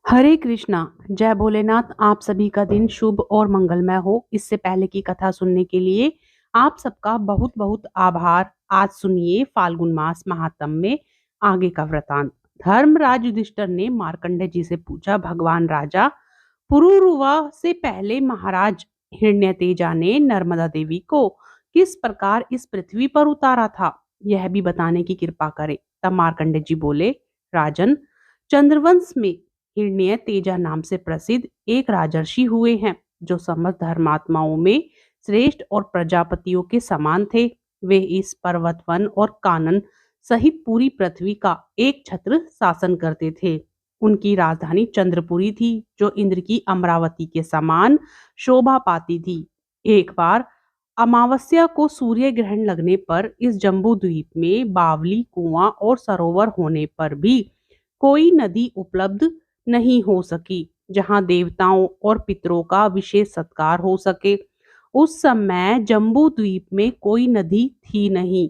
हरे कृष्णा। जय भोलेनाथ। आप सभी का दिन शुभ और मंगलमय हो। इससे पहले की कथा सुनने के लिए आप सबका बहुत बहुत आभार। आज सुनिए फाल्गुन मास महात्म में आगे का वृतांत। धर्मराज युधिष्ठिर ने मार्कंडेय जी से पूछा, भगवान राजा, पुरुरुवा से पहले महाराज हिरण्यतेजा ने नर्मदा देवी को किस प्रकार इस पृथ्वी पर उतारा था, यह भी बताने की कृपा करें। तब मार्कंडेय जी बोले, राजन, चंद्रवंश में हिरण्य तेजा नाम से प्रसिद्ध एक राजर्षि हुए हैं, जो समस्त धर्मात्माओं में श्रेष्ठ और प्रजापतियों के समान थे। वे इस पर्वत वन और कानन सहित पूरी पृथ्वी का एक छत्र शासन करते थे। उनकी राजधानी चंद्रपुरी थी, जो इंद्र की अमरावती के समान शोभा पाती थी। एक बार अमावस्या को सूर्य ग्रहण लगने पर इस जम्बू द्वीप में बावली, कुआं और सरोवर होने पर भी कोई नदी उपलब्ध नहीं हो सकी जहां देवताओं और पितरों का विशेष सत्कार हो सके। उस समय जम्बू द्वीप में कोई नदी थी नहीं।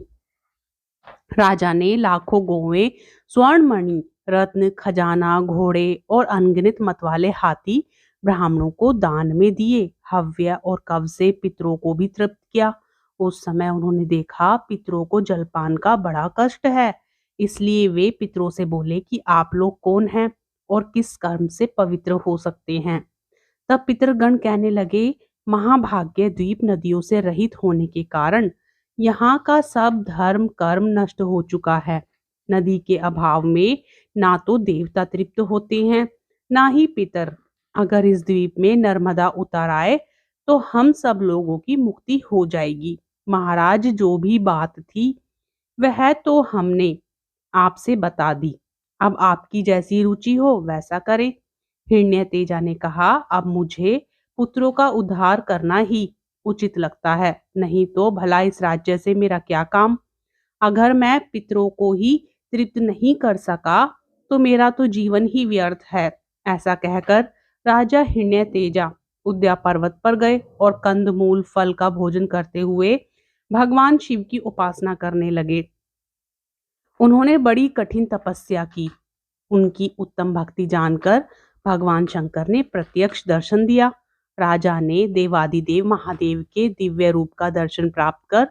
राजा ने लाखों गौवें, स्वर्ण मणि, रत्न, खजाना, घोड़े और अनगिनत मतवाले हाथी ब्राह्मणों को दान में दिए। हव्य और कव से पितरों को भी तृप्त किया। उस समय उन्होंने देखा पितरों को जलपान का बड़ा कष्ट है, इसलिए वे पितरों से बोले कि आप लोग कौन हैं और किस कर्म से पवित्र हो सकते हैं। तब पितरगण कहने लगे, महाभाग्य द्वीप नदियों से रहित होने के कारण यहाँ का सब धर्म कर्म नष्ट हो चुका है। नदी के अभाव में ना तो देवता तृप्त होते हैं, ना ही पितर। अगर इस द्वीप में नर्मदा उतर आए तो हम सब लोगों की मुक्ति हो जाएगी। महाराज, जो भी बात थी वह तो हमने आपसे बता दी। अब आपकी जैसी रुचि हो वैसा करें। हिरण्य तेजा ने कहा, अब मुझे पुत्रों का उद्धार करना ही उचित लगता है, नहीं तो भला इस राज्य से मेरा क्या काम। अगर मैं पितरों को ही तृप्त नहीं कर सका तो मेरा तो जीवन ही व्यर्थ है। ऐसा कहकर राजा हिरण्य तेजा उद्या पर्वत पर गए और कंदमूल फल का भोजन करते हुए भगवान शिव की उपासना करने लगे। उन्होंने बड़ी कठिन तपस्या की। उनकी उत्तम भक्ति जानकर भगवान शंकर ने प्रत्यक्ष दर्शन दिया। राजा ने देवादिदेव महादेव के दिव्य रूप का दर्शन प्राप्त कर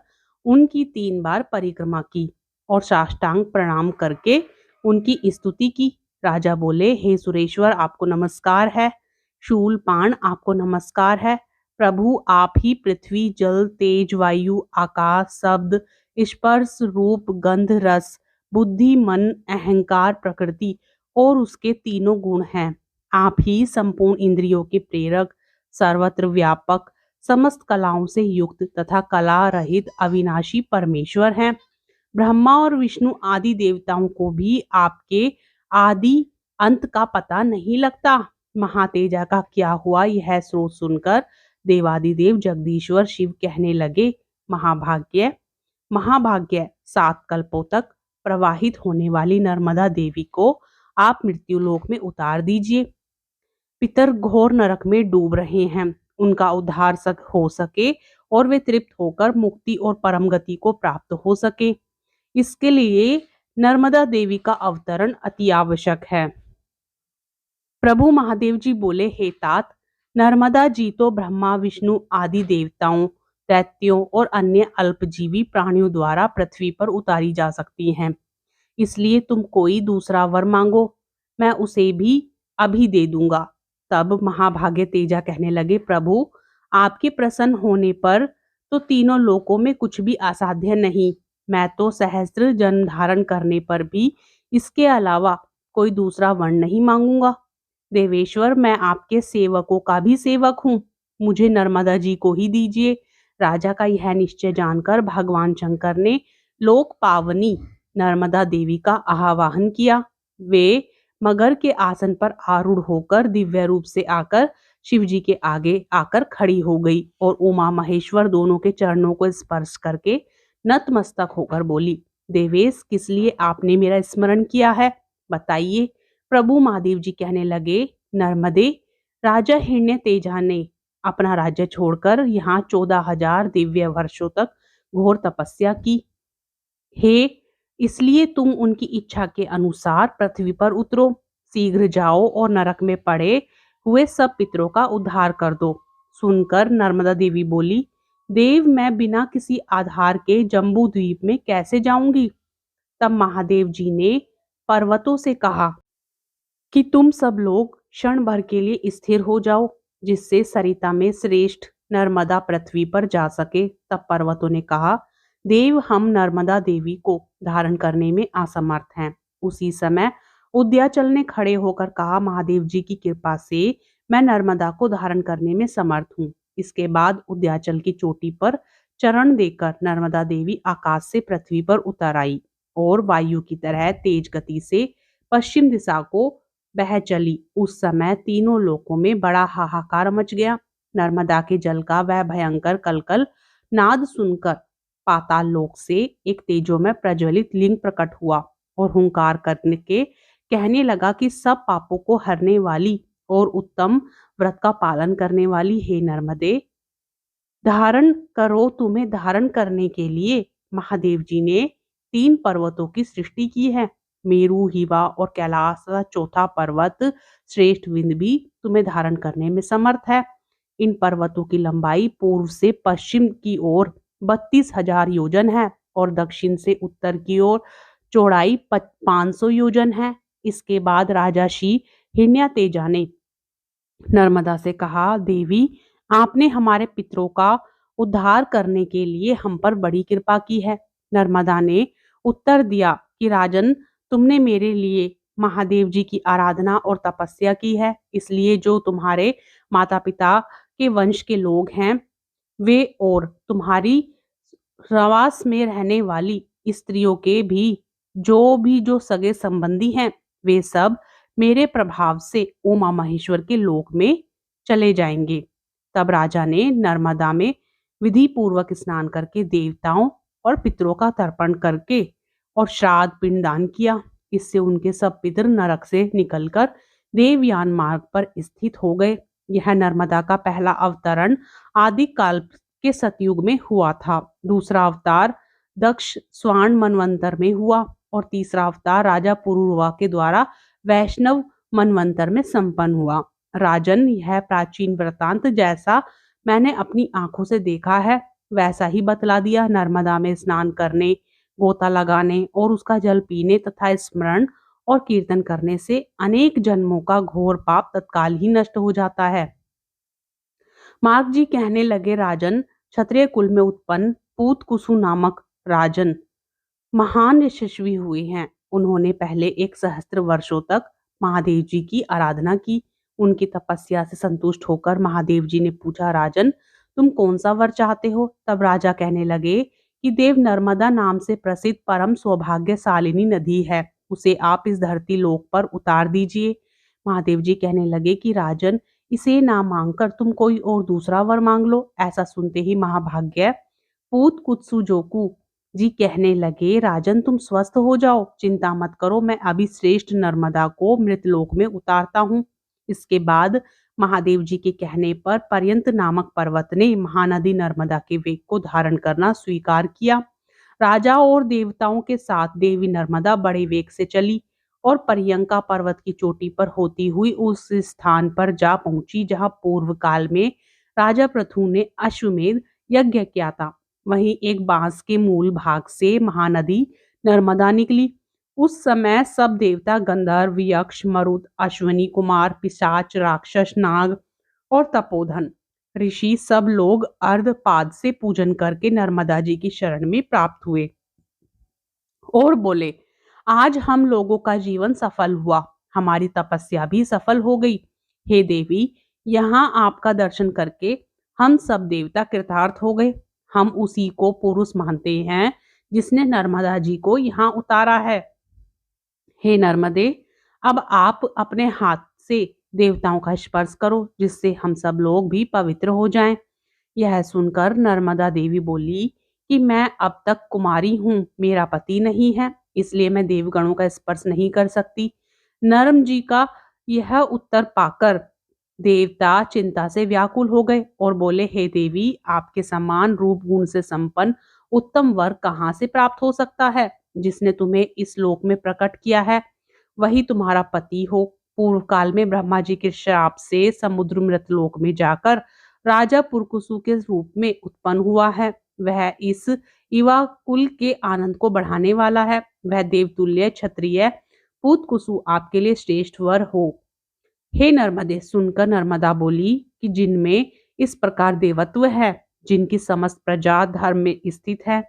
उनकी 3 बार परिक्रमा की और साष्टांग प्रणाम करके उनकी स्तुति की। राजा बोले, हे सुरेश्वर, आपको नमस्कार है। शूलपाण, आपको नमस्कार है। प्रभु, आप ही पृथ्वी, जल, तेज, वायु, आकाश, शब्द, स्पर्श, रूप, गंध, रस, बुद्धि, मन, अहंकार, प्रकृति और उसके तीनों गुण हैं। आप ही संपूर्ण इंद्रियों के प्रेरक, सर्वत्र व्यापक, समस्त कलाओं से युक्त तथा कला रहित अविनाशी परमेश्वर हैं। ब्रह्मा और विष्णु आदि देवताओं को भी आपके आदि अंत का पता नहीं लगता। महातेजा का क्या हुआ, यह स्रोत सुनकर देवादिदेव जगदीश्वर शिव कहने लगे, महाभाग्य महाभाग्य, 7 कल्पों तक प्रवाहित होने वाली नर्मदा देवी को आप मृत्युलोक में उतार दीजिए। पितर घोर नरक में डूब रहे हैं, उनका उद्धार हो सके और वे तृप्त होकर मुक्ति और परम गति को प्राप्त हो सके। इसके लिए नर्मदा देवी का अवतरण अति आवश्यक है। प्रभु महादेव जी बोले, हे तात, नर्मदा जी तो ब्रह्मा विष्णु आदि देवताओं, दैत्यों और अन्य अल्पजीवी प्राणियों द्वारा पृथ्वी पर उतारी जा सकती हैं। इसलिए तुम कोई दूसरा वर मांगो, मैं उसे भी अभी दे दूंगा। तब महाभाग्य तेजा कहने लगे, प्रभु, आपके प्रसन्न होने पर तो तीनों लोकों में कुछ भी असाध्य नहीं। मैं तो सहस्त्र जन्म धारण करने पर भी इसके अलावा कोई दूसरा वर नहीं मांगूंगा। देवेश्वर, मैं आपके सेवकों का भी सेवक हूँ, मुझे नर्मदा जी को ही दीजिए। राजा का यह निश्चय जानकर भगवान शंकर ने लोक पावनी नर्मदा देवी का आवाहन किया। वे मगर के आसन पर आरूढ़ होकर दिव्य रूप से आकर शिव जी के आगे आकर खड़ी हो गई और उमा महेश्वर दोनों के चरणों को स्पर्श करके नतमस्तक होकर बोली, देवेश, किस लिए आपने मेरा स्मरण किया है, बताइए। प्रभु महादेव जी कहने लगे, नर्मदे, राजा हिरण्य तेजा ने अपना राज्य छोड़कर यहाँ 14,000 दिव्य वर्षों तक घोर तपस्या की है, इसलिए तुम उनकी इच्छा के अनुसार पृथ्वी पर उतरो। शीघ्र जाओ और नरक में पड़े हुए सब पितरों का उद्धार कर दो। सुनकर नर्मदा देवी बोली, देव, मैं बिना किसी आधार के जम्बू द्वीप में कैसे जाऊंगी? तब महादेव जी ने पर्वतों से कहा कि तुम सब लोग क्षण भर के लिए स्थिर हो जाओ, जिससे सरिता में श्रेष्ठ नर्मदा पृथ्वी पर जा सके। तब पर्वतों ने कहा, देव, हम नर्मदा देवी को धारण करने में असमर्थ हैं। उसी समय उदयाचल ने खड़े होकर कहा, महादेव जी की कृपा से मैं नर्मदा को धारण करने में समर्थ हूँ। इसके बाद उदयाचल की चोटी पर चरण देकर नर्मदा देवी आकाश से पृथ्वी पर उतर आई और वायु की तरह तेज गति से पश्चिम दिशा को बह चली। उस समय तीनों लोकों में बड़ा हाहाकार मच गया। नर्मदा के जल का वह भयंकर कलकल नाद सुनकर पाताल लोक से एक तेजोमय प्रज्वलित लिंग प्रकट हुआ और हुंकार करने के कहने लगा कि सब पापों को हरने वाली और उत्तम व्रत का पालन करने वाली हे नर्मदे, धारण करो। तुम्हें धारण करने के लिए महादेव जी ने 3 पर्वतों की सृष्टि की है। मेरु, हिवा और कैलाश तथा चौथा पर्वत श्रेष्ठ विंध भी तुम्हें धारण करने में समर्थ है। इन पर्वतों की लंबाई पूर्व से पश्चिम की ओर 32,000 योजन है और दक्षिण से उत्तर की ओर चौड़ाई 500 योजन है। इसके बाद राजर्षि हिरण्यतेजा ने नर्मदा से कहा, देवी, आपने हमारे पितरों का उद्धार करने के लिए हम पर बड़ी कृपा की है। नर्मदा ने उत्तर दिया कि राजन, तुमने मेरे लिए महादेव जी की आराधना और तपस्या की है, इसलिए जो तुम्हारे माता पिता के वंश के लोग हैं वे और तुम्हारी रवास में रहने वाली स्त्रियों के भी जो सगे संबंधी हैं, वे सब मेरे प्रभाव से उमा महेश्वर के लोक में चले जाएंगे। तब राजा ने नर्मदा में विधि पूर्वक स्नान करके देवताओं और पितरों का तर्पण करके और श्राद्ध पिंडदान किया। इससे उनके सब पितर नरक से निकलकर देवयान मार्ग पर स्थित हो गए। यह नर्मदा का पहला अवतरण आदि काल के सतयुग में हुआ था। दूसरा अवतार दक्ष स्वर्ण मनवंतर में हुआ और तीसरा अवतार राजा पुरुरवा के द्वारा वैष्णव मनवंतर में संपन्न हुआ। राजन, यह प्राचीन वृतांत जैसा मैंने अपनी आंखों से देखा है वैसा ही बतला दिया। नर्मदा में स्नान करने, गोता लगाने और उसका जल पीने तथा स्मरण और कीर्तन करने से अनेक जन्मों का घोर पाप तत्काल ही नष्ट हो जाता है। मार्ग जी कहने लगे, राजन, क्षत्रिय कुल में उत्पन्न पूत कुसु नामक राजन महान यशस्वी हुए हैं। उन्होंने पहले 1 सहस्त्र वर्षों तक महादेव जी की आराधना की। उनकी तपस्या से संतुष्ट होकर महादेव जी ने पूछा, राजन, तुम कौन सा वर चाहते हो? तब राजा कहने लगे कि देव, नर्मदा नाम से प्रसिद्ध परम सौभाग्यशालिनी नदी है, उसे आप इस धरती लोक पर उतार दीजिए। महादेव जी कहने लगे कि राजन, इसे ना मांगकर तुम कोई और दूसरा वर मांग लो। ऐसा सुनते ही महाभाग्य पूत कुत्सुजोकु जी कहने लगे, राजन, तुम स्वस्थ हो जाओ, चिंता मत करो, मैं अभी श्रेष्ठ नर्मदा को मृतलोक में उतारता हूँ। इसके बाद महादेव जी के कहने पर पर्यंत नामक पर्वत ने महानदी नर्मदा के वेग को धारण करना स्वीकार किया। राजा और देवताओं के साथ देवी नर्मदा बड़े वेग से चली और पर्यंका पर्वत की चोटी पर होती हुई उस स्थान पर जा पहुंची जहां पूर्व काल में राजा पृथु ने अश्वमेध यज्ञ किया था। वहीं एक बांस के मूल भाग से महानदी नर्मदा निकली। उस समय सब देवता, गंधर्व, यक्ष, मरुत, अश्वनी कुमार, पिशाच, राक्षस, नाग और तपोधन ऋषि सब लोग अर्धपाद से पूजन करके नर्मदा जी की शरण में प्राप्त हुए और बोले, आज हम लोगों का जीवन सफल हुआ, हमारी तपस्या भी सफल हो गई। हे देवी, यहाँ आपका दर्शन करके हम सब देवता कृतार्थ हो गए। हम उसी को पुरुष मानते हैं जिसने नर्मदा जी को यहाँ उतारा है। हे नर्मदे, अब आप अपने हाथ से देवताओं का स्पर्श करो, जिससे हम सब लोग भी पवित्र हो जाएं। यह सुनकर नर्मदा देवी बोली कि मैं अब तक कुमारी हूँ, मेरा पति नहीं है, इसलिए मैं देवगणों का स्पर्श नहीं कर सकती। नर्म जी का यह उत्तर पाकर देवता चिंता से व्याकुल हो गए और बोले, हे देवी, आपके समान रूप गुण से संपन्न उत्तम वर कहाँ से प्राप्त हो सकता है? जिसने तुम्हें इस लोक में प्रकट किया है वही तुम्हारा पति हो। पूर्व काल में ब्रह्मा जी के श्राप से समुद्र मृतलोक में जाकर राजा पुरकुसु के रूप में उत्पन्न हुआ है। वह इस युवा कुल के आनंद को बढ़ाने वाला है। वह देवतुल्य क्षत्रिय पुतकुसु आपके लिए श्रेष्ठ वर हो। हे नर्मदे, सुनकर नर्मदा बोली कि जिनमें इस प्रकार देवत्व है, जिनकी समस्त प्रजा धर्म में स्थित है,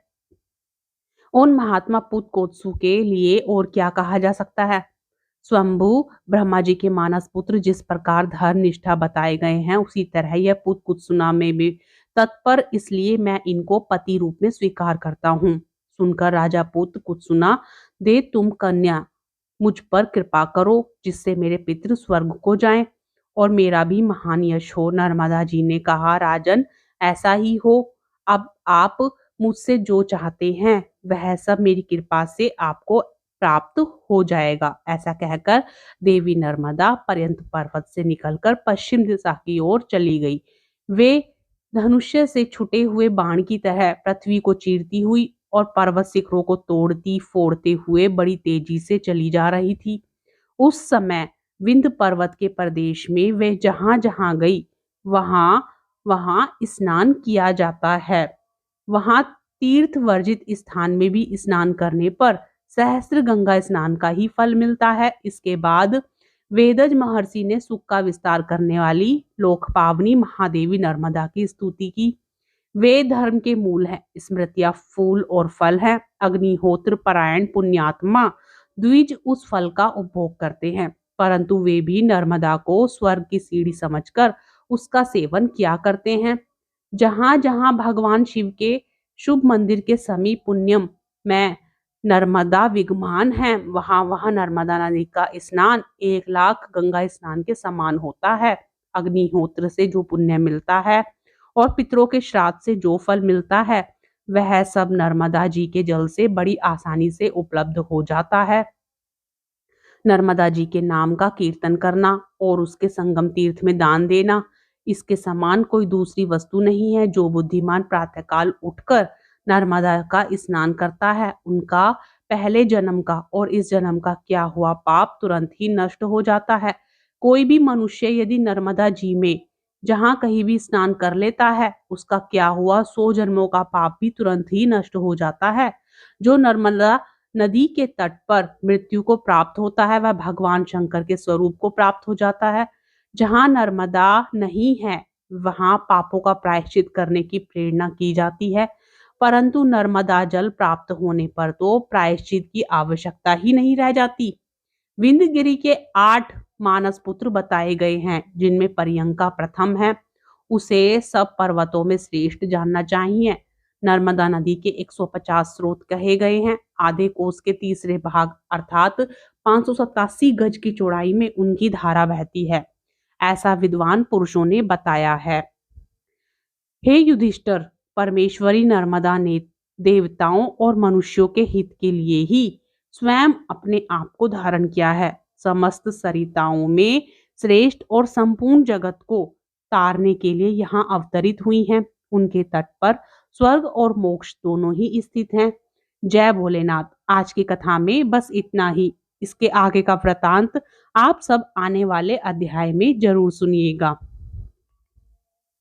उन महात्मा पुतकोत्सु के लिए और क्या कहा जा सकता है। स्वयंभू ब्रह्मा जी के मानस पुत्र जिस प्रकार धर्म निष्ठा बताए गए हैं, उसी तरह यह पुतकुत्सुना में भी तत्पर, इसलिए मैं इनको पति रूप में स्वीकार करता हूँ। सुनकर राजा पुतकुत्सुना, दे तुम कन्या मुझ पर कृपा करो, जिससे मेरे पितृ स्वर्ग को जाएं और मेरा भी महान यश हो। नर्मदा जी ने कहा, राजन, ऐसा ही हो। अब आप मुझसे जो चाहते हैं वह सब मेरी कृपा से आपको प्राप्त हो जाएगा। ऐसा कहकर देवी नर्मदा पर्यंत पर्वत से निकलकर पश्चिम दिशा की ओर चली गई। वे धनुष्य से छुटे हुए बाण की तरह पृथ्वी को चीरती हुई और पर्वत शिखरों को तोड़ती फोड़ते हुए बड़ी तेजी से चली जा रही थी। उस समय विंध्य पर्वत के प्रदेश में वे जहां जहां गई, वहां वहां स्नान किया जाता है। वहां तीर्थ वर्जित स्थान में भी स्नान करने पर सहस्त्र गंगा स्नान का ही फल मिलता है। इसके बाद वेदज महर्षि ने सुख का विस्तार करने वाली लोक पावनी महादेवी नर्मदा की स्तुति की। वे धर्म के मूल है, स्मृतियां फूल और फल है। अग्निहोत्र परायण पुण्यात्मा द्विज उस फल का उपभोग करते हैं, परंतु वे भी नर्मदा को स्वर्ग की सीढ़ी समझकर उसका सेवन किया करते हैं। जहां जहां भगवान शिव के शुभ मंदिर के समीप पुण्यम में नर्मदा विद्यमान है, वहां वहां नर्मदा नदी का स्नान 1,00,000 गंगा स्नान के समान होता है। अग्निहोत्र से जो पुण्य मिलता है और पितरों के श्राद्ध से जो फल मिलता है, वह सब नर्मदा जी के जल से बड़ी आसानी से उपलब्ध हो जाता है। नर्मदा जी के नाम का कीर्तन करना और उसके संगम तीर्थ में दान देना, इसके समान कोई दूसरी वस्तु नहीं है। जो बुद्धिमान प्रातःकाल उठकर नर्मदा का स्नान करता है, उनका पहले जन्म का और इस जन्म का किया हुआ पाप तुरंत ही नष्ट हो जाता है। कोई भी मनुष्य यदि नर्मदा जी में जहां कहीं भी स्नान कर लेता है, उसका क्या हुआ 100 जन्मों का पाप भी तुरंत ही नष्ट हो जाता है। जो नर्मदा नदी के तट पर मृत्यु को प्राप्त होता है, वह भगवान शंकर के स्वरूप को प्राप्त हो जाता है। जहां नर्मदा नहीं है, वहां पापों का प्रायश्चित करने की प्रेरणा की जाती है, परंतु नर्मदा जल प्राप्त होने पर तो प्रायश्चित की आवश्यकता ही नहीं रह जाती। विंध्यगिरि के 8 मानस पुत्र बताए गए हैं, जिनमें पर्यंका प्रथम है। उसे सब पर्वतों में श्रेष्ठ जानना चाहिए। नर्मदा नदी के 150 स्रोत कहे गए हैं। आधे कोस के तीसरे भाग अर्थात 587 गज की चौड़ाई में उनकी धारा बहती है, ऐसा विद्वान पुरुषों ने बताया है। हे युधिष्ठिर, परमेश्वरी नर्मदा ने देवताओं और मनुष्यों के हित के लिए ही स्वयं अपने आप को धारण किया है। समस्त सरिताओं में श्रेष्ठ और संपूर्ण जगत को तारने के लिए यहाँ अवतरित हुई हैं। उनके तट पर स्वर्ग और मोक्ष दोनों ही स्थित हैं। जय भोलेनाथ। आज की कथा में बस इतना ही। इसके आगे का वृतांत आप सब आने वाले अध्याय में जरूर सुनिएगा।